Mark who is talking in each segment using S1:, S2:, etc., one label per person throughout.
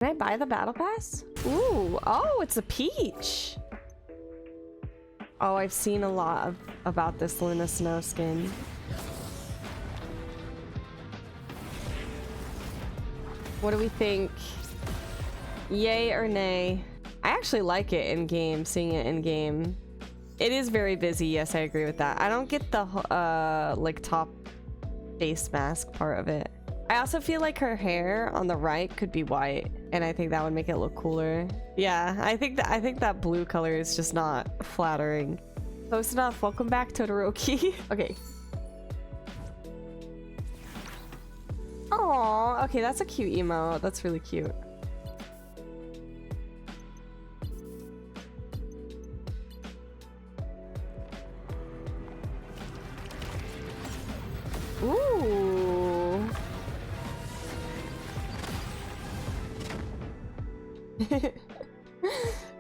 S1: Can I buy the battle pass? Ooh, oh, it's a peach. Oh, I've seen a lot about this Luna Snow skin. What do we think? Yay or nay? I actually like it in game, seeing it in game. It is very busy, yes, I agree with that. I don't get the like top face mask part of it. I also feel like her hair on the right could be white, and I think that would make it look cooler. Yeah, I think that blue color is just not flattering. Close enough. Welcome back, Todoroki. Okay. Aww, okay, that's a cute emote. That's really cute. Ooh.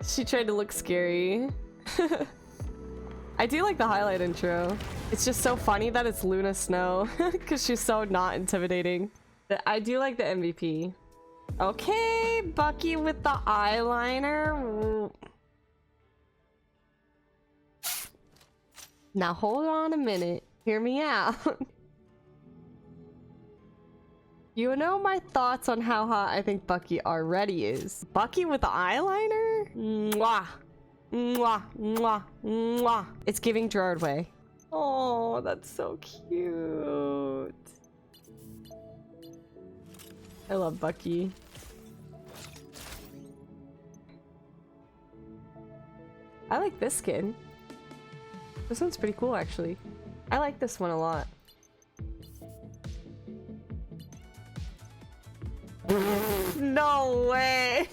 S1: She tried to look scary. I do like the highlight intro. It's just so funny that it's Luna Snow because she's so not intimidating. I do like the MVP. Okay, Bucky with the eyeliner. Now hold on a minute. Hear me out. You know my thoughts on how hot I think Bucky already is. Bucky with the eyeliner? Mwah. Mwah. Mwah. Mwah. It's giving Gerard way. Oh, that's so cute. I love Bucky. I like this skin. This one's pretty cool, actually. I like this one a lot. No way!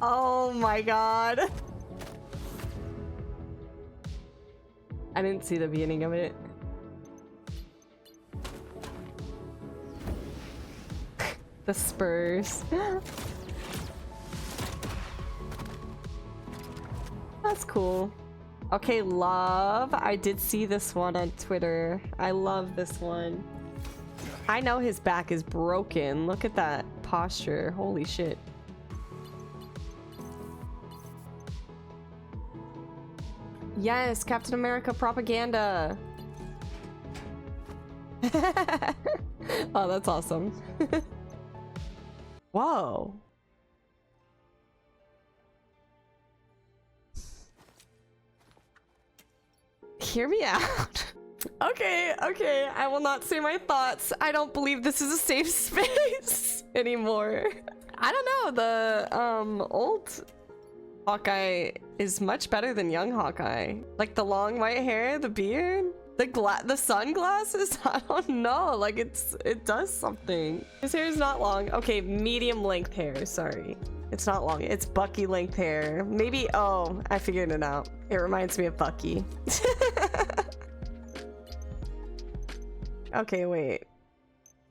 S1: Oh my god. I didn't see the beginning of it. The spurs. That's cool. Okay, love. I did see this one on Twitter. I love this one. I know his back is broken. Look at that posture. Holy shit. Yes, Captain America propaganda. Oh, that's awesome. Whoa. Hear me out. Okay, I will not say my thoughts. I don't believe this is a safe space anymore. I don't know, the old Hawkeye is much better than young Hawkeye. Like the long white hair, the beard, the sunglasses. I don't know, like it does something. His hair is not long. Okay, medium length hair, sorry. It's not long, it's Bucky length hair. Maybe, oh, I figured it out. It reminds me of Bucky. Okay, wait.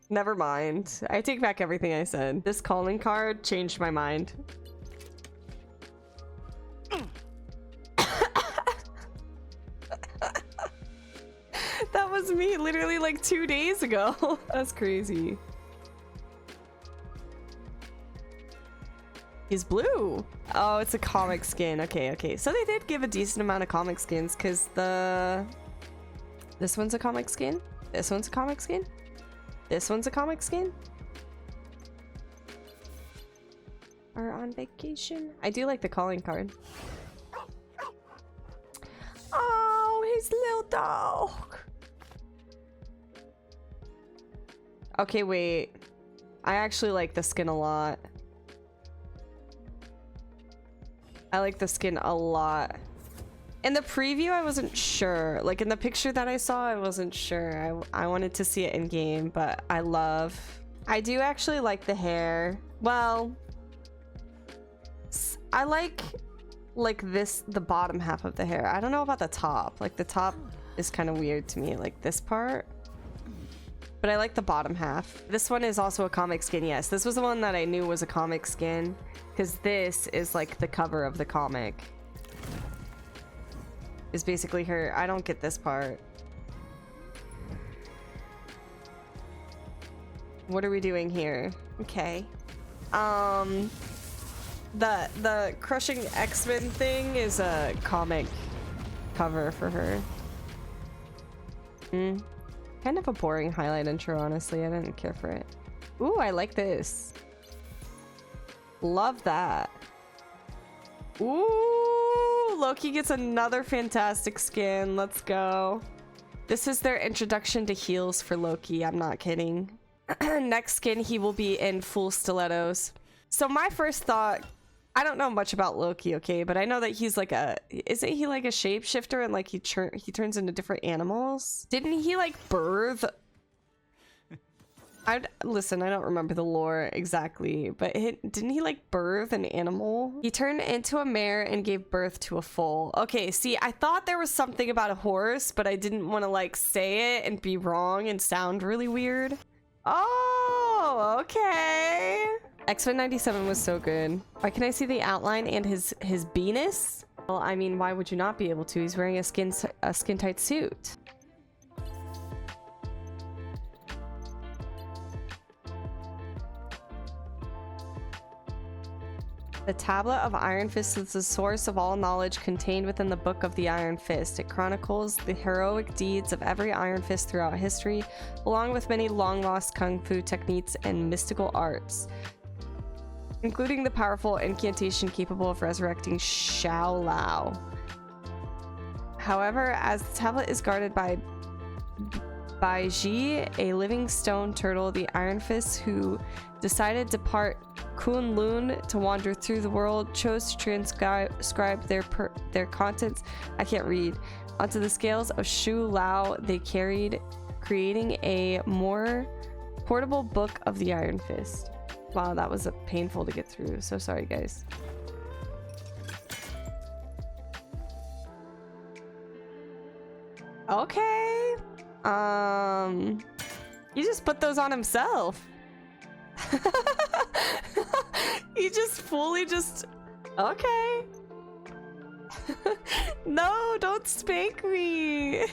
S1: Never mind. I take back everything I said. This calling card changed my mind. That was me literally like 2 days ago. That's crazy. He's blue. Oh, it's a comic skin. Okay. So they did give a decent amount of comic skins because this one's a comic skin. This one's a comic skin. This one's a comic skin. Are on vacation. I do like the calling card. Oh, his little dog. Okay, wait. I actually like the skin a lot. I like the skin a lot. In the preview, I wasn't sure. Like in the picture that I saw, I wasn't sure. I wanted to see it in game, but I do actually like the hair. Well, I like this, the bottom half of the hair. I don't know about the top. Like the top is kind of weird to me, like this part. But I like the bottom half. This one is also a comic skin, yes. This was the one that I knew was a comic skin because this is like the cover of the comic. Is basically her. I don't get this part. What are we doing here? Okay. The crushing X-Men thing is a comic cover for her. Kind of a boring highlight intro, honestly. I didn't care for it. Ooh, I like this. Love that. Ooh, Loki gets another fantastic skin. Let's go. This is their introduction to heels for Loki. I'm not kidding. Next skin, he will be in full stilettos. So my first thought, I don't know much about Loki, okay, but I know that he's like isn't he like a shapeshifter and like he turns into different animals? Didn't he like birth? Listen, I don't remember the lore exactly, but didn't he like birth an animal? He turned into a mare and gave birth to a foal. Okay, see, I thought there was something about a horse, but I didn't want to like say it and be wrong and sound really weird. Oh, okay. X-Men 97 was so good. Why can I see the outline and his penis? Well, I mean, why would you not be able to? He's wearing a skin-tight suit. The Tablet of Iron Fist is the source of all knowledge contained within the Book of the Iron Fist. It chronicles the heroic deeds of every Iron Fist throughout history, along with many long-lost kung fu techniques and mystical arts, including the powerful incantation capable of resurrecting Xiao Lao. However, as the tablet is guarded by Ji, a living stone turtle, the Iron Fists who decided to depart Kunlun to wander through the world chose to transcribe their contents, I can't read, onto the scales of Shu Lao they carried, creating a more portable book of the Iron Fist. Wow, that was painful to get through. So sorry, guys. Okay. He just put those on himself. He just fully just... Okay. No, don't spank me.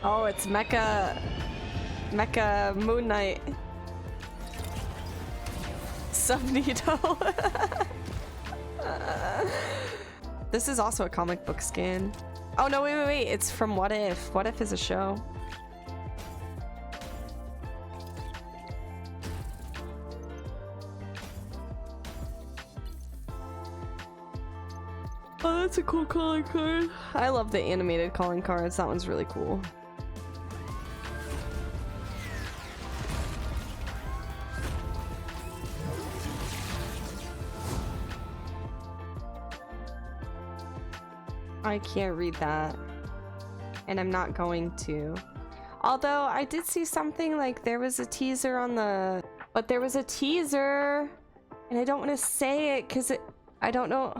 S1: Oh, it's Mecha Moon Knight. Subnito. This is also a comic book skin. Oh no, wait. It's from What If. What If is a show. Oh, that's a cool calling card. I love the animated calling cards. That one's really cool. I can't read that. And I'm not going to. Although I did see something like there was a teaser on the... But there was a teaser. And I don't want to say it because I don't know.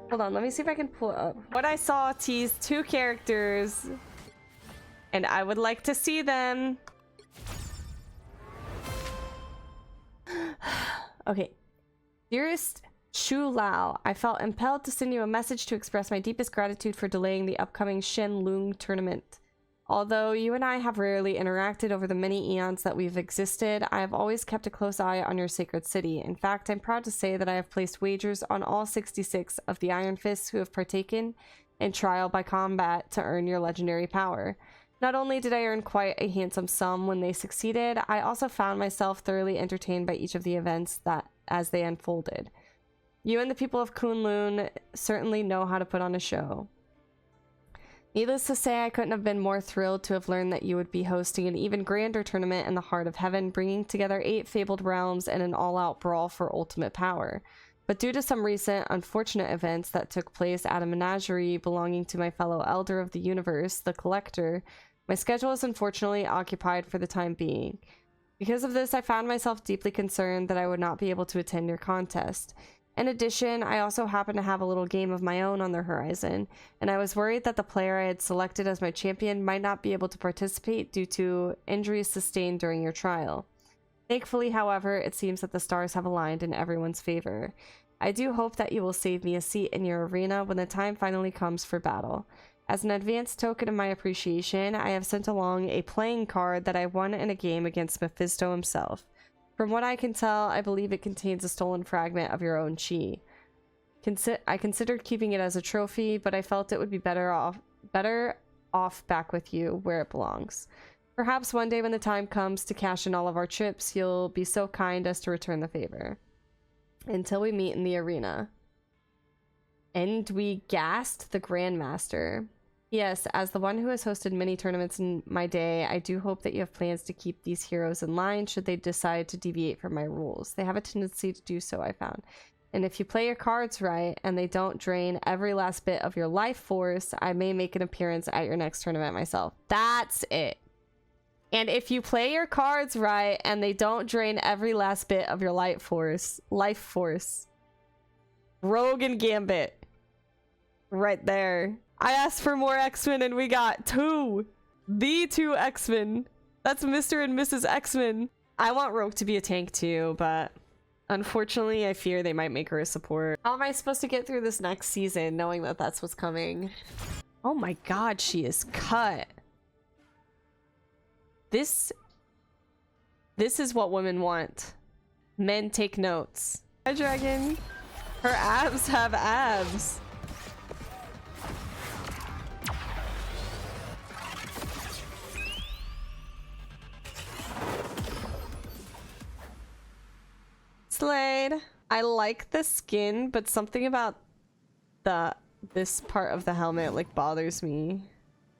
S1: Hold on, let me see if I can pull it up. What I saw teased 2 characters. And I would like to see them. Okay. Dearest Shu Lao, I felt impelled to send you a message to express my deepest gratitude for delaying the upcoming Shen Lung tournament. Although you and I have rarely interacted over the many eons that we've existed, I have always kept a close eye on your sacred city. In fact, I'm proud to say that I have placed wagers on all 66 of the Iron Fists who have partaken in trial by combat to earn your legendary power. Not only did I earn quite a handsome sum when they succeeded, I also found myself thoroughly entertained by each of the events as they unfolded. You and the people of Kunlun certainly know how to put on a show. Needless to say, I couldn't have been more thrilled to have learned that you would be hosting an even grander tournament in the heart of heaven, bringing together 8 fabled realms in an all-out brawl for ultimate power. But due to some recent unfortunate events that took place at a menagerie belonging to my fellow elder of the universe, the Collector, my schedule is unfortunately occupied for the time being. Because of this, I found myself deeply concerned that I would not be able to attend your contest. In addition, I also happen to have a little game of my own on the horizon, and I was worried that the player I had selected as my champion might not be able to participate due to injuries sustained during your trial. Thankfully, however, it seems that the stars have aligned in everyone's favor. I do hope that you will save me a seat in your arena when the time finally comes for battle. As an advanced token of my appreciation, I have sent along a playing card that I won in a game against Mephisto himself. From what I can tell, I believe it contains a stolen fragment of your own chi. I considered keeping it as a trophy, but I felt it would be better off back with you, where it belongs. Perhaps one day when the time comes to cash in all of our chips, you'll be so kind as to return the favor. Until we meet in the arena. And we gassed the Grandmaster. Yes, as the one who has hosted many tournaments in my day, I do hope that you have plans to keep these heroes in line should they decide to deviate from my rules. They have a tendency to do so, I found. And if you play your cards right and they don't drain every last bit of your life force, I may make an appearance at your next tournament myself. That's it. And if you play your cards right and they don't drain every last bit of your life force. Rogue and Gambit. Right there. I asked for more X-Men and we got 2. The 2 X-Men. That's Mr. and Mrs. X-Men. I want Rogue to be a tank too, but unfortunately I fear they might make her a support. How am I supposed to get through this next season knowing that that's what's coming? Oh my god, she is cut. This is what women want. Men take notes. Hi, Dragon. Her abs have abs. Slade. I like the skin, but something about this part of the helmet like bothers me.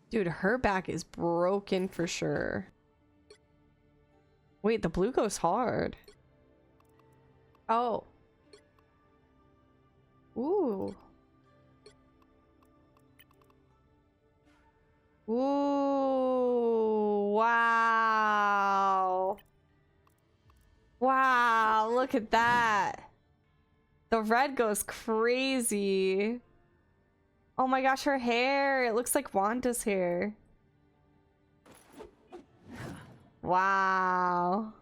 S1: Dude, her back is broken for sure. Wait, the blue goes hard. Oh. Ooh. Ooh. Wow. Wow, look at that. The red goes crazy. Oh my gosh, her hair. It looks like Wanda's hair. Wow.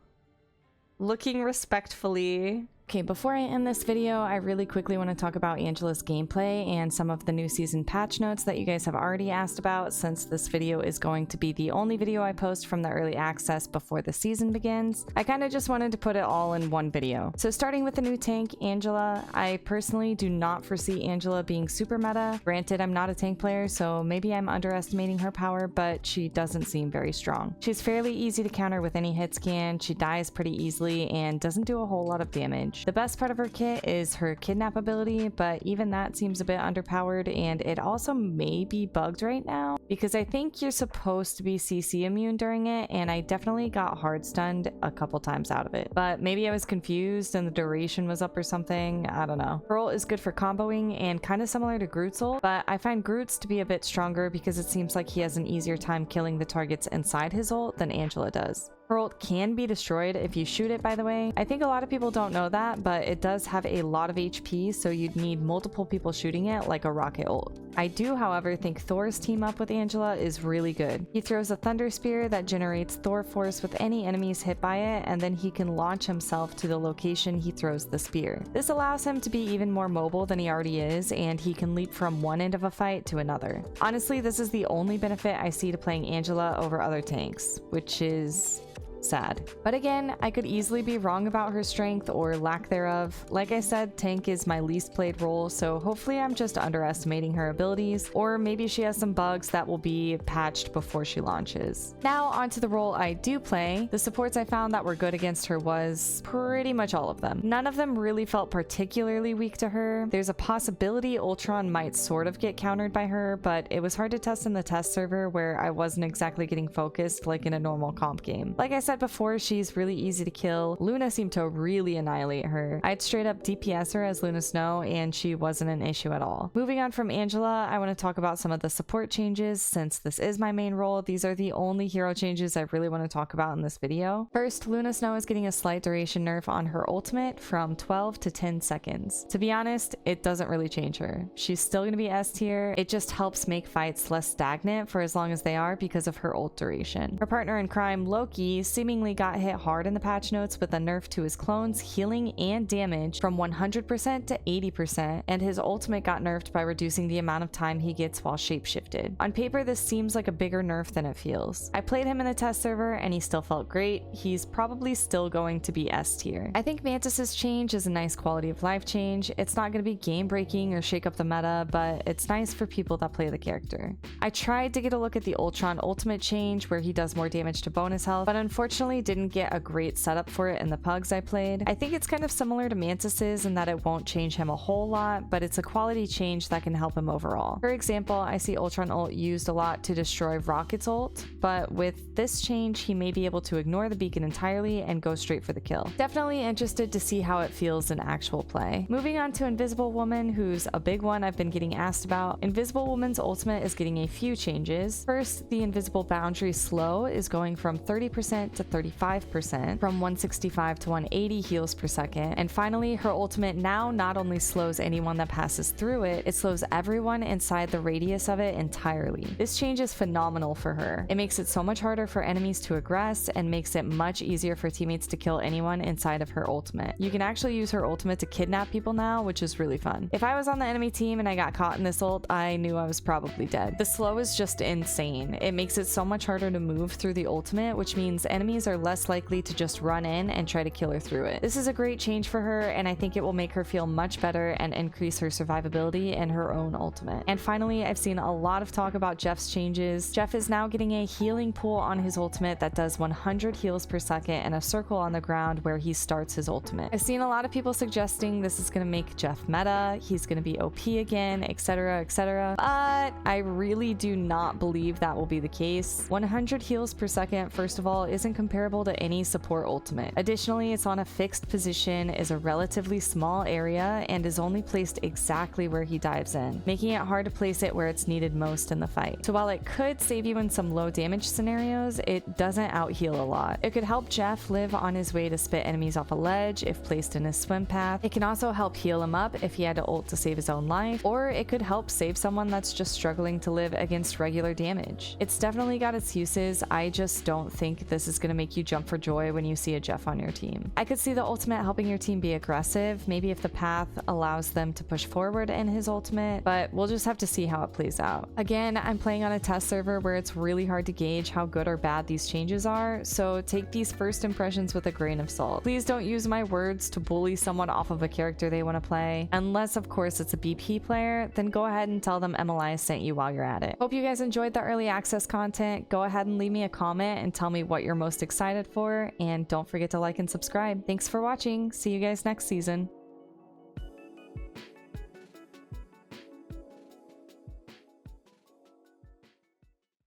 S1: Looking respectfully. Okay, before I end this video, I really quickly want to talk about Angela's gameplay and some of the new season patch notes that you guys have already asked about, since this video is going to be the only video I post from the early access before the season begins. I kind of just wanted to put it all in one video. So starting with the new tank, Angela, I personally do not foresee Angela being super meta. Granted, I'm not a tank player, so maybe I'm underestimating her power, but she doesn't seem very strong. She's fairly easy to counter with any hit scan, she dies pretty easily, and doesn't do a whole lot of damage. The best part of her kit is her kidnap ability, but even that seems a bit underpowered, and it also may be bugged right now because I think you're supposed to be CC immune during it, and I definitely got hard stunned a couple times out of it. But maybe I was confused and the duration was up or something, I don't know. Her ult is good for comboing and kind of similar to Groot's ult, but I find Groot's to be a bit stronger because it seems like he has an easier time killing the targets inside his ult than Angela does. Her ult can be destroyed if you shoot it, by the way. I think a lot of people don't know that, but it does have a lot of HP, so you'd need multiple people shooting it like a rocket ult. I do, however, think Thor's team up with Angela is really good. He throws a Thunder Spear that generates Thor force with any enemies hit by it, and then he can launch himself to the location he throws the spear. This allows him to be even more mobile than he already is, and he can leap from one end of a fight to another. Honestly, this is the only benefit I see to playing Angela over other tanks, which is sad. But again, I could easily be wrong about her strength or lack thereof. Like I said, tank is my least played role, so hopefully I'm just underestimating her abilities, or maybe she has some bugs that will be patched before she launches. Now onto the role I do play. The supports I found that were good against her was pretty much all of them. None of them really felt particularly weak to her. There's a possibility Ultron might sort of get countered by her, but it was hard to test in the test server where I wasn't exactly getting focused like in a normal comp game. Like I said before, she's really easy to kill. Luna seemed to really annihilate her. I'd straight up DPS her as Luna Snow and she wasn't an issue at all. Moving on from Angela, I want to talk about some of the support changes. Since this is my main role, these are the only hero changes I really want to talk about in this video. First, Luna Snow is getting a slight duration nerf on her ultimate from 12 to 10 seconds. To be honest, it doesn't really change her. She's still going to be S tier. It just helps make fights less stagnant for as long as they are because of her ult duration. Her partner in crime, Loki,
S2: seemingly got hit hard in the patch notes with a nerf to his clones, healing, and damage from 100% to 80%, and his ultimate got nerfed by reducing the amount of time he gets while shapeshifted. On paper, this seems like a bigger nerf than it feels. I played him in a test server and he still felt great. He's probably still going to be S tier. I think Mantis's change is a nice quality of life change. It's not going to be game breaking or shake up the meta, but it's nice for people that play the character. I tried to get a look at the Ultron ultimate change where he does more damage to bonus health, but unfortunately didn't get a great setup for it in the pugs I played. I think it's kind of similar to Mantis's in that it won't change him a whole lot, but it's a quality change that can help him overall. For example, I see Ultron ult used a lot to destroy Rocket's ult, but with this change he may be able to ignore the beacon entirely and go straight for the kill. Definitely interested to see how it feels in actual play. Moving on to Invisible Woman, who's a big one I've been getting asked about. Invisible Woman's ultimate is getting a few changes. First, the invisible boundary slow is going from 30% to 35%, from 165 to 180 heals per second, and finally her ultimate now not only slows anyone that passes through it, it slows everyone inside the radius of it entirely. This change is phenomenal for her. It makes it so much harder for enemies to aggress and makes it much easier for teammates to kill anyone inside of her ultimate. You can actually use her ultimate to kidnap people now, which is really fun. If I was on the enemy team and I got caught in this ult, I knew I was probably dead. The slow is just insane. It makes it so much harder to move through the ultimate, which means enemies are less likely to just run in and try to kill her through it. This is a great change for her, and I think it will make her feel much better and increase her survivability in her own ultimate. And finally, I've seen a lot of talk about Jeff's changes. Jeff is now getting a healing pool on his ultimate that does 100 heals per second and a circle on the ground where he starts his ultimate. I've seen a lot of people suggesting this is going to make Jeff meta, he's going to be OP again, etc, etc, but I really do not believe that will be the case. 100 heals per second, first of all, isn't comparable to any support ultimate. Additionally, it's on a fixed position, is a relatively small area, and is only placed exactly where he dives in, making it hard to place it where it's needed most in the fight. So while it could save you in some low damage scenarios, it doesn't out heal a lot. It could help Jeff live on his way to spit enemies off a ledge if placed in his swim path. It can also help heal him up if he had to ult to save his own life, or it could help save someone that's just struggling to live against regular damage. It's definitely got its uses. I just don't think this is going to make you jump for joy when you see a Jeff on your team. I could see the ultimate helping your team be aggressive, maybe if the path allows them to push forward in his ultimate, but we'll just have to see how it plays out. Again, I'm playing on a test server where it's really hard to gauge how good or bad these changes are, so take these first impressions with a grain of salt. Please don't use my words to bully someone off of a character they want to play. Unless, of course, it's a BP player, then go ahead and tell them Emiliath sent you while you're at it. Hope you guys enjoyed the early access content. Go ahead and leave me a comment and tell me what you're most excited for, and don't forget to like and subscribe. Thanks for watching. See you guys next season.